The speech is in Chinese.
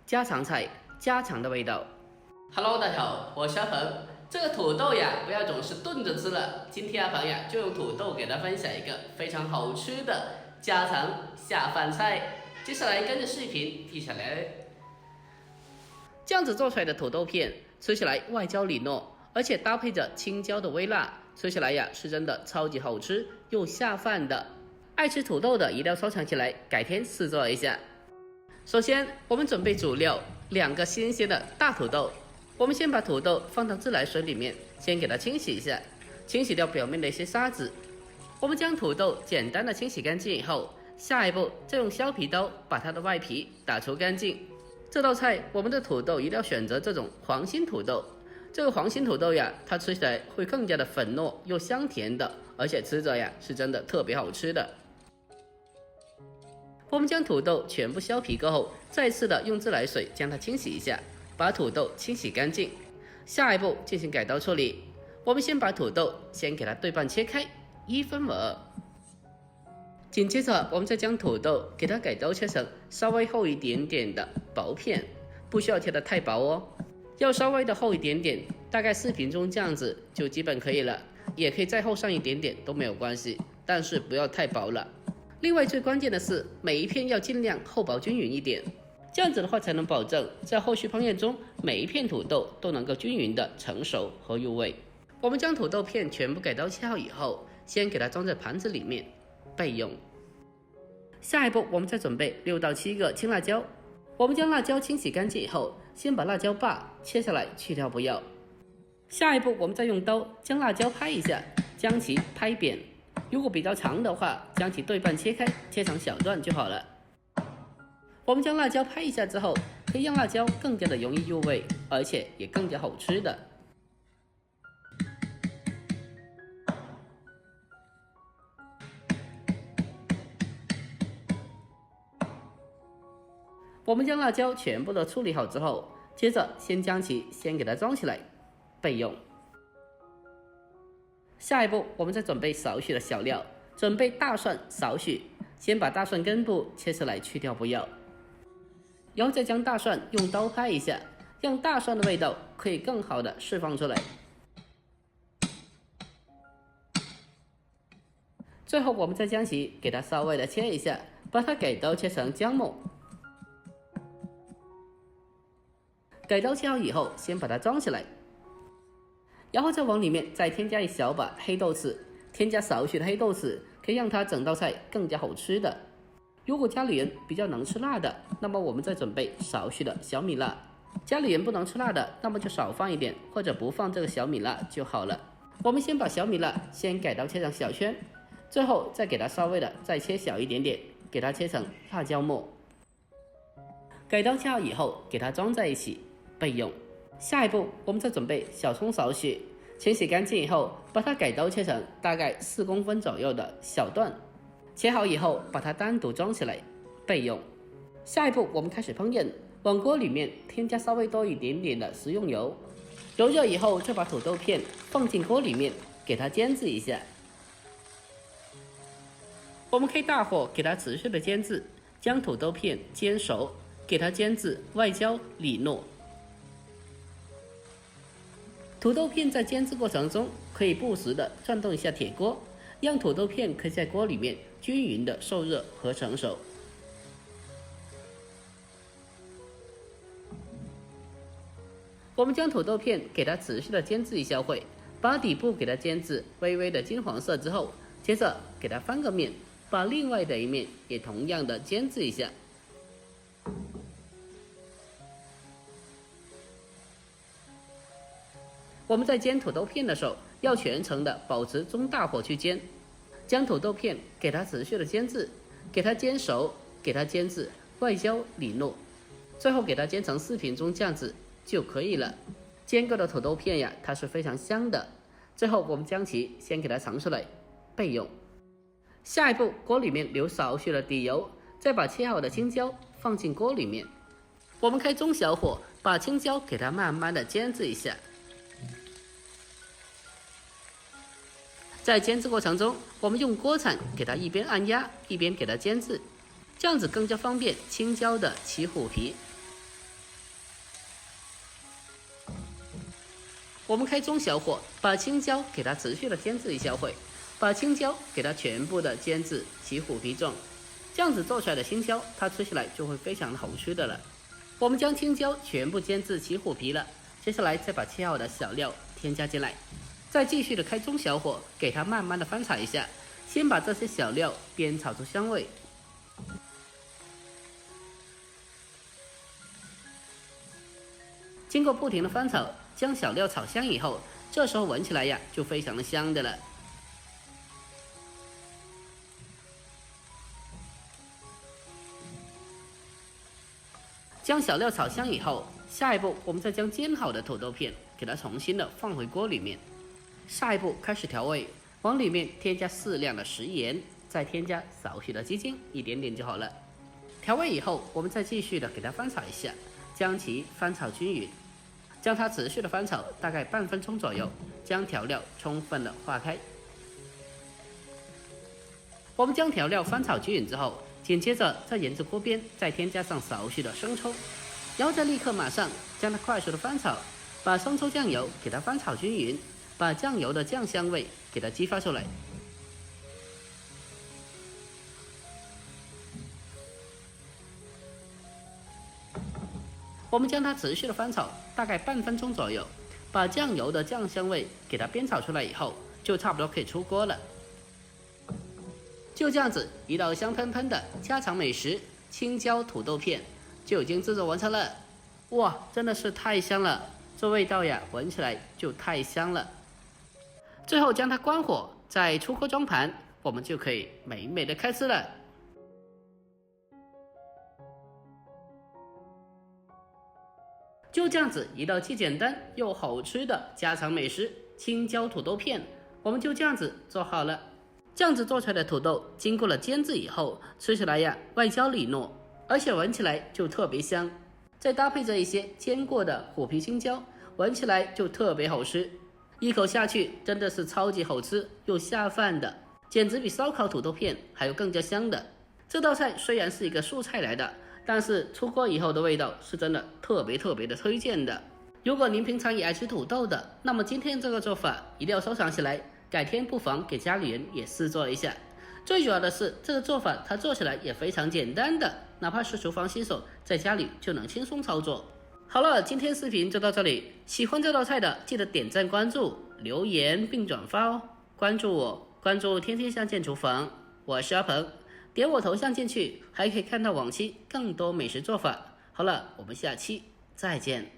家常菜，家常的味道。Hello， 大家好，我是小鹏。这个土豆呀，不要总是炖着吃了。今天阿鹏呀，就用土豆给大家分享一个非常好吃的家常下饭菜。接下来跟着视频一起来。这样子做出来的土豆片，吃起来外焦里糯，而且搭配着青椒的微辣，吃起来呀是真的超级好吃又下饭的。爱吃土豆的一定要收藏起来，改天试做一下。首先，我们准备主料2个新鲜的大土豆。我们先把土豆放到自来水里面，先给它清洗一下，清洗掉表面的一些沙子。我们将土豆简单的清洗干净以后，下一步再用削皮刀把它的外皮打除干净。这道菜我们的土豆一定要选择这种黄心土豆。这个黄心土豆呀，它吃起来会更加的粉糯又香甜的，而且吃着呀是真的特别好吃的。我们将土豆全部削皮过后，再次的用自来水将它清洗一下，把土豆清洗干净。下一步进行改刀处理，我们先把土豆先给它对半切开，1分为2。紧接着我们再将土豆给它改刀切成稍微厚一点点的薄片，不需要切得太薄哦，要稍微的厚一点点，大概4平中这样子就基本可以了，也可以再厚上一点点都没有关系，但是不要太薄了。另外最关键的是，每一片要尽量厚薄均匀一点，这样子的话才能保证在后续烹饪中每一片土豆都能够均匀的成熟和入味。我们将土豆片全部改刀切好以后，先给它装在盘子里面备用。下一步我们再准备6到7个青辣椒。我们将辣椒清洗干净以后，先把辣椒把切下来去掉不要。下一步我们再用刀将辣椒拍一下，将其拍扁。如果比较长的话，将其对半切开，切成小段就好了。我们将辣椒拍一下之后，可以让辣椒更加的容易入味，而且也更加好吃的。我们将辣椒全部都处理好之后，接着先将其给它装起来备用。下一步我们再准备少许的小料，准备大蒜少许，先把大蒜根部切下来去掉不要，然后再将大蒜用刀拍一下，让大蒜的味道可以更好的释放出来。最后我们再将其给它稍微的切一下，把它改刀切成姜末。改刀切好以后，先把它装起来，然后再往里面再添加一小把黑豆豉，添加少许的黑豆豉，可以让它整道菜更加好吃的。如果家里人比较能吃辣的，那么我们再准备少许的小米辣；家里人不能吃辣的，那么就少放一点，或者不放这个小米辣就好了。我们先把小米辣先改刀切成小圈，最后再给它稍微的再切小一点点，给它切成辣椒末。改刀切好以后，给它装在一起备用。下一步我们再准备小葱少许，清洗干净以后，把它改刀切成大概4公分左右的小段，切好以后把它单独装起来备用。下一步我们开始烹饪，往锅里面添加稍微多一点点的食用油，油热以后再把土豆片放进锅里面给它煎制一下。我们可以大火给它持续的煎制，将土豆片煎熟，给它煎至外焦里糯。土豆片在煎制过程中可以不时的转动一下铁锅，让土豆片可以在锅里面均匀的受热和成熟。我们将土豆片给它持续的煎制一小会，把底部给它煎至微微的金黄色之后，接着给它翻个面，把另外的一面也同样的煎制一下。我们在煎土豆片的时候，要全程的保持中大火去煎，将土豆片给它持续的煎制，给它煎熟，给它煎至外焦里糯，最后给它煎成4平中这样子就可以了。煎过的土豆片呀，它是非常香的。最后我们将其先给它盛出来备用。下一步锅里面留少许的底油，再把切好的青椒放进锅里面，我们开中小火把青椒给它慢慢的煎制一下。在煎制过程中，我们用锅铲给它一边按压一边给它煎制，这样子更加方便青椒的起虎皮。我们开中小火，把青椒给它持续的煎制一小会，把青椒给它全部的煎至起虎皮状，这样子做出来的青椒，它吃起来就会非常的好吃的了。我们将青椒全部煎至起虎皮了，接下来再把切好的小料添加进来，再继续的开中小火，给它慢慢的翻炒一下，先把这些小料煸炒出香味。经过不停的翻炒，将小料炒香以后，这时候闻起来呀就非常的香的了。将小料炒香以后，下一步我们再将煎好的土豆片给它重新的放回锅里面。下一步开始调味，往里面添加适量的食盐，再添加少许的鸡精，一点点就好了。调味以后，我们再继续的给它翻炒一下，将其翻炒均匀，将它持续的翻炒大概半分钟左右，将调料充分的化开。我们将调料翻炒均匀之后，紧接着在沿着锅边再添加上少许的生抽，然后再立刻马上将它快速的翻炒，把生抽酱油给它翻炒均匀，把酱油的酱香味给它激发出来。我们将它持续的翻炒大概半分钟左右，把酱油的酱香味给它煸炒出来以后，就差不多可以出锅了。就这样子，一道香喷喷的家常美食青椒土豆片就已经制作完成了。哇，真的是太香了，这味道呀，闻起来就太香了。最后将它关火，再出锅装盘，我们就可以美美的开吃了。就这样子，一道既简单又好吃的家常美食青椒土豆片，我们就这样子做好了。这样子做出来的土豆，经过了煎制以后，吃起来呀外焦里糯，而且闻起来就特别香。再搭配着一些煎过的虎皮青椒，闻起来就特别好吃。一口下去真的是超级好吃又下饭的，简直比烧烤土豆片还有更加香的。这道菜虽然是一个素菜来的，但是出锅以后的味道是真的特别的推荐的。如果您平常也爱吃土豆的，那么今天这个做法一定要收藏起来，改天不妨给家里人也试做一下。最主要的是这个做法它做起来也非常简单的，哪怕是厨房新手，在家里就能轻松操作。好了，今天视频就到这里，喜欢这道菜的记得点赞关注留言并转发哦。关注我，关注天天相见厨房，我是阿鹏，点我头像进去还可以看到往期更多美食做法。好了，我们下期再见。